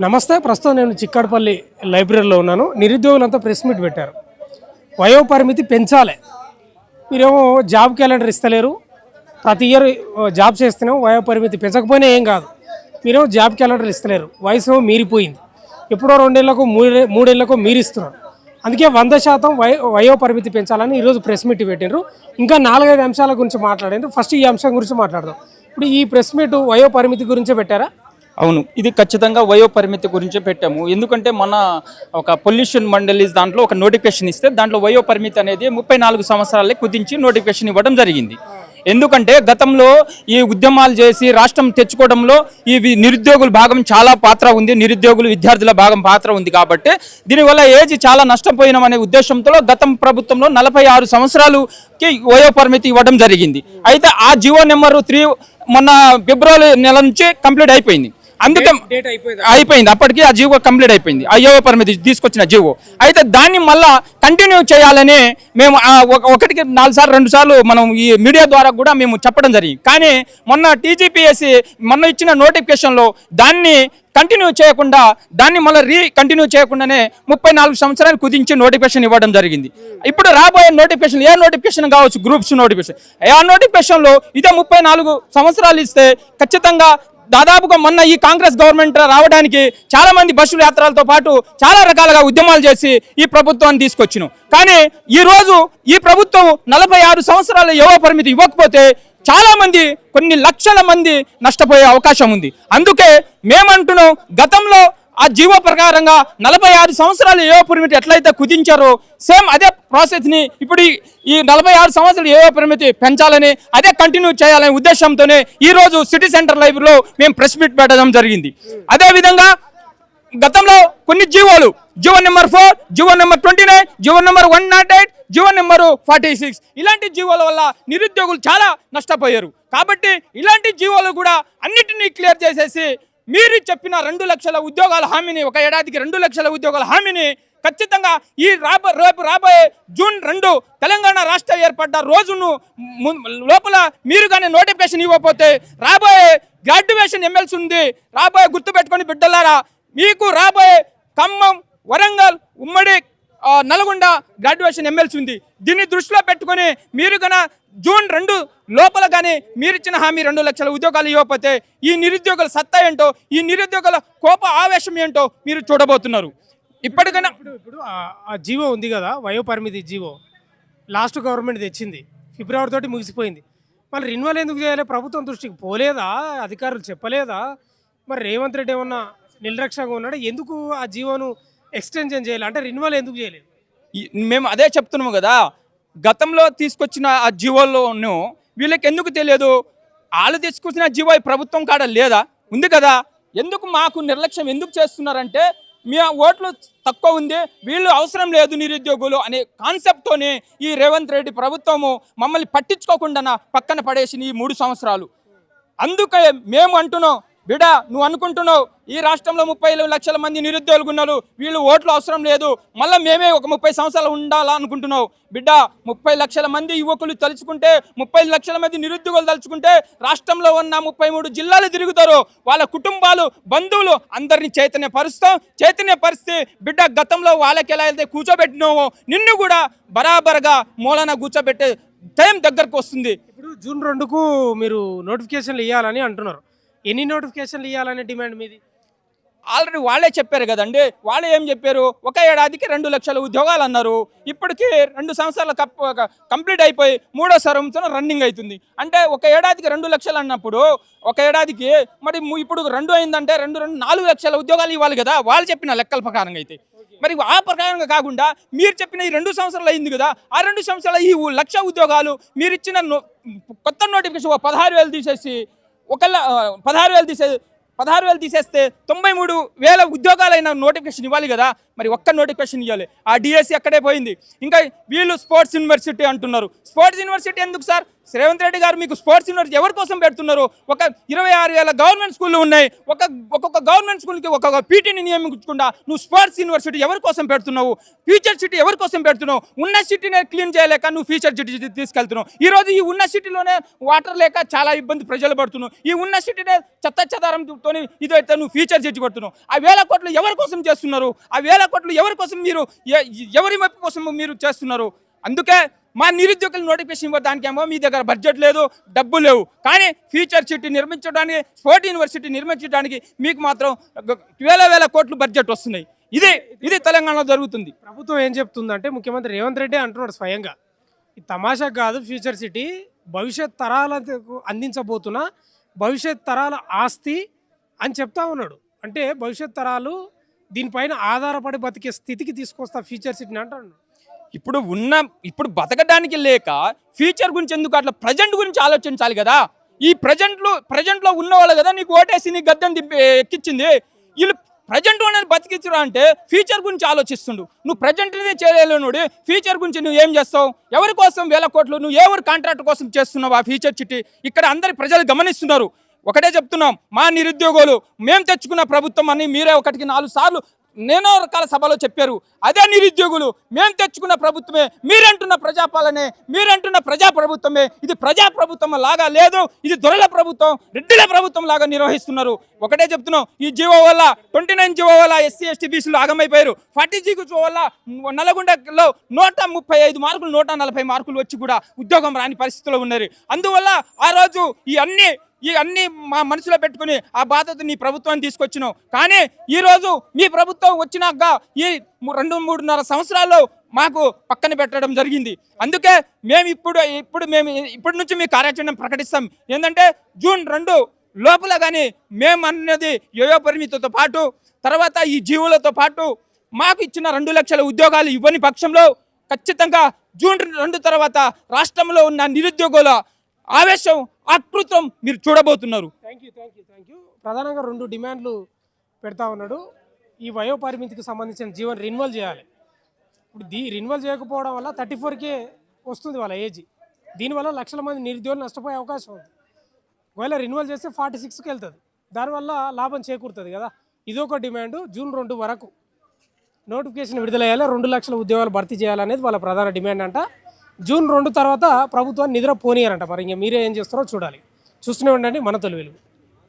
నమస్తే. ప్రస్తుతం నేను చిక్కడపల్లి లైబ్రరీలో ఉన్నాను. నిరుద్యోగులంతా ప్రెస్ మీట్ పెట్టారు. వయో పరిమితి పెంచాలి. మీరేమో జాబ్ క్యాలెండర్ ఇస్తలేరు. ప్రతి ఇయర్ జాబ్ చేస్తేనేమో వయో పరిమితి పెంచకపోయినా ఏం కాదు. మీరేమో జాబ్ క్యాలెండర్ ఇస్తలేరు. వయసు మీరిపోయింది. ఎప్పుడో 2 ఏళ్లకు 3 ఏళ్లకు మీరు ఇస్తున్నారు. అందుకే 100% వయో పరిమితి పెంచాలని ఈరోజు ప్రెస్ మీట్ పెట్టినారు. ఇంకా 4-5 అంశాల గురించి మాట్లాడారు. ఫస్ట్ ఈ అంశం గురించి మాట్లాడదాం. ఇప్పుడు ఈ ప్రెస్ మీట్ వయో పరిమితి గురించే పెట్టారా? అవును, ఇది ఖచ్చితంగా వయో పరిమితి గురించే పెట్టాము. ఎందుకంటే మన ఒక పొల్యూషన్ మండలీస్ దాంట్లో ఒక నోటిఫికేషన్ ఇస్తే దాంట్లో వయో పరిమితి అనేది 34 సంవత్సరాలే కుదించి నోటిఫికేషన్ ఇవ్వడం జరిగింది. ఎందుకంటే గతంలో ఈ ఉద్యమాలు చేసి రాష్ట్రం తెచ్చుకోవడంలో ఈ నిరుద్యోగుల భాగం చాలా పాత్ర ఉంది, నిరుద్యోగులు విద్యార్థుల భాగం పాత్ర ఉంది. కాబట్టి దీనివల్ల ఏజ్ చాలా నష్టపోయినాం అనే ఉద్దేశంతో గతం ప్రభుత్వంలో 46 సంవత్సరాలకి వయో పరిమితి ఇవ్వడం జరిగింది. అయితే ఆ జీవో నెంబర్ 3 మొన్న ఫిబ్రవరి నెల నుంచి కంప్లీట్ అయిపోయింది. అందుకే అయిపోయింది, అప్పటికి ఆ జీవో కంప్లీట్ అయిపోయింది, అయ్యో పరిమితి తీసుకొచ్చిన జీవో. అయితే దాన్ని మళ్ళా కంటిన్యూ చేయాలని మేము 1-4 సార్లు 2 సార్లు మనం ఈ మీడియా ద్వారా కూడా మేము చెప్పడం జరిగింది. కానీ మొన్న టీజీపీఎస్సీ మొన్న ఇచ్చిన నోటిఫికేషన్లో దాన్ని కంటిన్యూ చేయకుండా దాన్ని మళ్ళీ కంటిన్యూ చేయకుండానే 34 సంవత్సరాలు కుదించి నోటిఫికేషన్ ఇవ్వడం జరిగింది. ఇప్పుడు రాబోయే నోటిఫికేషన్ ఏ నోటిఫికేషన్ కావచ్చు, గ్రూప్స్ నోటిఫికేషన్, ఆ నోటిఫికేషన్లో ఇదే 34 సంవత్సరాలు ఇస్తే ఖచ్చితంగా దాదాపుగా మొన్న ఈ కాంగ్రెస్ గవర్నమెంట్ రావడానికి చాలా మంది బస్సుల యాత్రలతో పాటు చాలా రకాలుగా ఉద్యమాలు చేసి ఈ ప్రభుత్వాన్ని తీసుకొచ్చినాం. కానీ ఈరోజు ఈ ప్రభుత్వం 46 సంవత్సరాల యువ పరిమితి ఇవ్వకపోతే చాలా మంది, కొన్ని లక్షల మంది నష్టపోయే అవకాశం ఉంది. అందుకే మేమంటున్నాం, గతంలో ఆ జీవో ప్రకారంగా 46 సంవత్సరాల యువ పరిమితి ఎట్లయితే కుదించారో సేమ్ అదే ప్రాసెస్ని ఇప్పుడు ఈ 46 సంవత్సరాల యువ పరిమితి పెంచాలని, అదే కంటిన్యూ చేయాలనే ఉద్దేశంతోనే ఈరోజు సిటీ సెంటర్ లైబ్రరీలో మేము ప్రెస్ మీట్ పెట్టడం జరిగింది. అదేవిధంగా గతంలో కొన్ని జీవోలు, GO number 4, GO number 29, GO number 108, GO number 46, ఇలాంటి జీవోల వల్ల నిరుద్యోగులు చాలా నష్టపోయారు. కాబట్టి ఇలాంటి జీవోలు కూడా అన్నిటినీ క్లియర్ చేసేసి మీరు చెప్పిన 2 లక్షల ఉద్యోగాల హామీని, ఒక ఏడాదికి 2 లక్షల ఉద్యోగాల హామీని ఖచ్చితంగా ఈ రేపు రాబోయే జూన్ 2 తెలంగాణ రాష్ట్రం ఏర్పడ్డ రోజును లోపల మీరు కానీ నోటిఫికేషన్ ఇవ్వకపోతే రాబోయే గ్రాడ్యుయేషన్ ఎమ్మెల్సీ ఉంది, రాబోయే గుర్తుపెట్టుకొని బిడ్డలారా, మీకు రాబోయే ఖమ్మం, వరంగల్, ఉమ్మడి నల్గొండ గ్రాడ్యుయేషన్ ఎమ్మెల్సీ ఉంది. దీన్ని దృష్టిలో పెట్టుకొని మీరు కన్నా జూన్ 2 లోపల కానీ మీరిచ్చిన హామీ 2 లక్షల ఉద్యోగాలు ఇవ్వకపోతే ఈ నిరుద్యోగుల సత్తా ఏంటో, ఈ నిరుద్యోగుల కోప ఆవేశం ఏంటో మీరు చూడబోతున్నారు. ఇప్పటికైనా ఇప్పుడు ఆ జీవో ఉంది కదా, వయో పరిమితి జీవో లాస్ట్ గవర్నమెంట్ తెచ్చింది, ఫిబ్రవరి తోటి ముగిసిపోయింది. మరి రిన్యువల్ ఎందుకు చేయాలి? ప్రభుత్వం దృష్టికి పోలేదా? అధికారులు చెప్పలేదా? మరి రేవంత్ రెడ్డి ఏమన్నా నిర్లక్ష్యంగా ఉన్నాడు? ఎందుకు ఆ జీవోను ఎక్స్టెన్షన్ చేయాలి? అంటే రిన్యువల్ ఎందుకు చేయలేదు? మేము అదే చెప్తున్నాము కదా, గతంలో తీసుకొచ్చిన ఆ జీవోలోనూ వీళ్ళకి ఎందుకు తెలియదు? వాళ్ళు తీసుకొచ్చిన జీవో ప్రభుత్వం కాడ లేదా? ఉంది కదా. ఎందుకు మాకు నిర్లక్ష్యం ఎందుకు చేస్తున్నారంటే, మీ ఓట్లు తక్కువ ఉంది, వీళ్ళు అవసరం లేదు నిరుద్యోగులు అనే కాన్సెప్ట్తోనే ఈ రేవంత్ రెడ్డి ప్రభుత్వము మమ్మల్ని పట్టించుకోకుండా పక్కన పడేసిన ఈ 3 సంవత్సరాలు. అందుకే మేము అంటున్నాం, బిడ్డ నువ్వు అనుకుంటున్నావు ఈ రాష్ట్రంలో 30 లక్షల మంది నిరుద్యోగులు ఉన్నారు, వీళ్ళు ఓట్లు అవసరం లేదు, మళ్ళీ మేమే ఒక 30 సంవత్సరాలు ఉండాలా అనుకుంటున్నావు. బిడ్డ 30 లక్షల మంది యువకులు తలుచుకుంటే, 30 లక్షల మంది నిరుద్యోగులు తలుచుకుంటే రాష్ట్రంలో ఉన్న 33 జిల్లాలు తిరుగుతారు. వాళ్ళ కుటుంబాలు, బంధువులు అందరినీ చైతన్యపరిస్తే బిడ్డ గతంలో వాళ్ళకి ఎలా అయితే కూర్చోబెట్టినావో నిన్ను కూడా బరాబర్గా మూలన కూర్చోబెట్టే టైం దగ్గరకు వస్తుంది. ఇప్పుడు జూన్ 2కు మీరు నోటిఫికేషన్లు ఇవ్వాలని అంటున్నారు. ఎన్ని నోటిఫికేషన్లు ఇవ్వాలనే డిమాండ్ మీది? ఆల్రెడీ వాళ్ళే చెప్పారు కదండి. వాళ్ళే ఏం చెప్పారు? ఒక ఏడాదికి 2 లక్షల ఉద్యోగాలు అన్నారు. ఇప్పటికీ 2 సంవత్సరాలు కంప్లీట్ అయిపోయి 3వ సంవత్సరం రన్నింగ్ అవుతుంది. అంటే ఒక ఏడాదికి 2 లక్షలు అన్నప్పుడు ఒక ఏడాదికి మరి ఇప్పుడు 2 అయిందంటే 4 లక్షల ఉద్యోగాలు ఇవ్వాలి కదా, వాళ్ళు చెప్పిన లెక్కల ప్రకారంగా అయితే. మరి ఆ ప్రకారంగా కాకుండా మీరు చెప్పిన ఈ 2 సంవత్సరాలు అయింది కదా, ఆ 2 సంవత్సరాల ఈ 1 లక్ష ఉద్యోగాలు మీరు ఇచ్చిన కొత్త నోటిఫికేషన్ 16,000 తీసేసి 16,000 తీసేస్తే 93,000 ఉద్యోగాలైన నోటిఫికేషన్ ఇవ్వాలి కదా. మరి ఒక్క నోటిఫికేషన్ ఇవ్వాలి. ఆ డిఎస్సి అక్కడే పోయింది. ఇంకా వీళ్ళు స్పోర్ట్స్ యూనివర్సిటీ అంటున్నారు. స్పోర్ట్స్ యూనివర్సిటీ ఎందుకు సార్? రేవంత్ రెడ్డి గారు మీకు స్పోర్ట్స్ యూనివర్సిటీ ఎవరి కోసం పెడుతున్నారు? ఒక 26,000 గవర్నమెంట్ స్కూళ్ళు ఉన్నాయి. ఒక్కొక్క గవర్నమెంట్ స్కూల్కి ఒక్కొక్క పీటీని నియమించకుండా నువ్వు స్పోర్ట్స్ యూనివర్సిటీ ఎవరి కోసం పెడుతున్నావు? ఫ్యూచర్ సిటీ ఎవరి కోసం పెడుతున్నావు? ఉన్న సిటీనే క్లీన్ చేయలేక నువ్వు ఫ్యూచర్ సిటీ తీసుకెళ్తున్నావు. ఈరోజు ఈ ఉన్న సిటీలోనే వాటర్ లేక చాలా ఇబ్బంది ప్రజలు పడుతున్నావు. ఈ ఉన్న సిటీనే చెత్తారంతో ఇదైతే నువ్వు ఫ్యూచర్ సిటీ పడుతున్నావు. ఆ 1,000 కోట్లు ఎవరి కోసం చేస్తున్నారు? ఆ 1,000 కోట్లు ఎవరి కోసం మీరు ఎవరి మెప్పు కోసం మీరు చేస్తున్నారు? అందుకే మా నిరుద్యోగులు నోటిఫికేషన్ ఇవ్వడానికేమో మీ దగ్గర బడ్జెట్ లేదు, డబ్బు లేవు. కానీ ఫ్యూచర్ సిటీ నిర్మించడానికి, స్పోర్ట్ యూనివర్సిటీ నిర్మించడానికి మీకు మాత్రం 1,000 కోట్లు బడ్జెట్ వస్తున్నాయి. ఇది తెలంగాణలో జరుగుతుంది. ప్రభుత్వం ఏం చెప్తుందంటే ముఖ్యమంత్రి రేవంత్ రెడ్డి అంటున్నాడు స్వయంగా, ఈ తమాషా కాదు ఫ్యూచర్ సిటీ, భవిష్యత్ తరాలకు అందించబోతున్న భవిష్యత్ తరాల ఆస్తి అని చెప్తా ఉన్నాడు. అంటే భవిష్యత్ తరాలు దీనిపైన ఆధారపడి బతికే స్థితికి తీసుకొస్తా ఫ్యూచర్ సిటీని అంటాడు. ఇప్పుడు బతకడానికి లేక ఫ్యూచర్ గురించి ఎందుకు, అట్లా ప్రజెంట్ గురించి ఆలోచించాలి కదా. ఈ ప్రజెంట్లో ఉన్నవాళ్ళు కదా నీకు ఓటేసి నీ గద్దెని ఎక్కించింది. వీళ్ళు ప్రజెంట్ అనేది బతికించరా అంటే ఫ్యూచర్ గురించి ఆలోచిస్తుండు. నువ్వు ప్రజెంట్నే చేయలేనుడి, ఫ్యూచర్ గురించి నువ్వు ఏం చేస్తావు? ఎవరి కోసం 1,000 కోట్లు నువ్వు ఎవరు కాంట్రాక్ట్ కోసం చేస్తున్నావు? ఆ ఫ్యూచర్ సిటీ ఇక్కడ అందరి ప్రజలు గమనిస్తున్నారు. ఒకటే చెప్తున్నాం, మా నిరుద్యోగులు మేము తెచ్చుకున్న ప్రభుత్వం అని మీరే 1-4 సార్లు నేనో రకాల సభలో చెప్పారు. అదే నిరుద్యోగులు మేము తెచ్చుకున్న ప్రభుత్వమే, మీరంటున్న ప్రజాపాలనే, మీరంటున్న ప్రజాప్రభుత్వమే. ఇది ప్రజాప్రభుత్వం లాగా లేదు, ఇది దొరల ప్రభుత్వం, రెడ్డిల ప్రభుత్వం లాగా నిర్వహిస్తున్నారు. ఒకటే చెప్తున్నాం, ఈ జీవో వల్ల 29 జీవో వల్ల SC ST బీసీలు ఆగమైపోయారు. 40 జీవో వల్ల నల్గొండలో 135 మార్కులు 140 మార్కులు వచ్చి కూడా ఉద్యోగం రాని పరిస్థితిలో ఉన్నారు. అందువల్ల ఆ రోజు ఈ అన్ని మా మనసులో పెట్టుకుని ఆ బాధ్యత నీ ప్రభుత్వాన్ని తీసుకొచ్చినావు. కానీ ఈరోజు మీ ప్రభుత్వం వచ్చినాక ఈ 2-3.5 సంవత్సరాల్లో మాకు పక్కన పెట్టడం జరిగింది. అందుకే మేము ఇప్పటి నుంచి మీ కార్యాచరణ ప్రకటిస్తాం. ఏంటంటే జూన్ 2 లోపల కానీ మేము అన్నది వ్యయ పరిమితితో పాటు తర్వాత ఈ జీవులతో పాటు మాకు ఇచ్చిన 2 లక్షల ఉద్యోగాలు ఇవ్వని పక్షంలో ఖచ్చితంగా జూన్ 2 తర్వాత రాష్ట్రంలో ఉన్న నిరుద్యోగుల ఆవేశం, ఆకృతం మీరు చూడబోతున్నారు. Thank you. ప్రధానంగా 2 డిమాండ్లు పెడతా ఉన్నాడు. ఈ వయో పరిమితికి సంబంధించిన జీవన్ రెన్యువల్ చేయాలి. ఇప్పుడు రెన్యువల్ చేయకపోవడం వల్ల 34కే వస్తుంది వాళ్ళ ఏజ్. దీనివల్ల లక్షల మంది నిరుద్యోగులు నష్టపోయే అవకాశం ఉంది. ఒకవేళ రెన్యువల్ చేస్తే 46కి వెళ్తుంది. దానివల్ల లాభం చేకూరుతుంది కదా. ఇదొక డిమాండ్. జూన్ 2 వరకు నోటిఫికేషన్ విడుదలయ్యాలి, 2 లక్షల ఉద్యోగాలు భర్తీ చేయాలనేది వాళ్ళ ప్రధాన డిమాండ్ అంట. జూన్ 2 తర్వాత ప్రభుత్వాన్ని నిద్ర పోనీయారంట. మరి ఇంకా మీరే ఏం చేస్తారో చూడాలి. చూస్తూనే ఉండండి మన తొలి వెలుగు.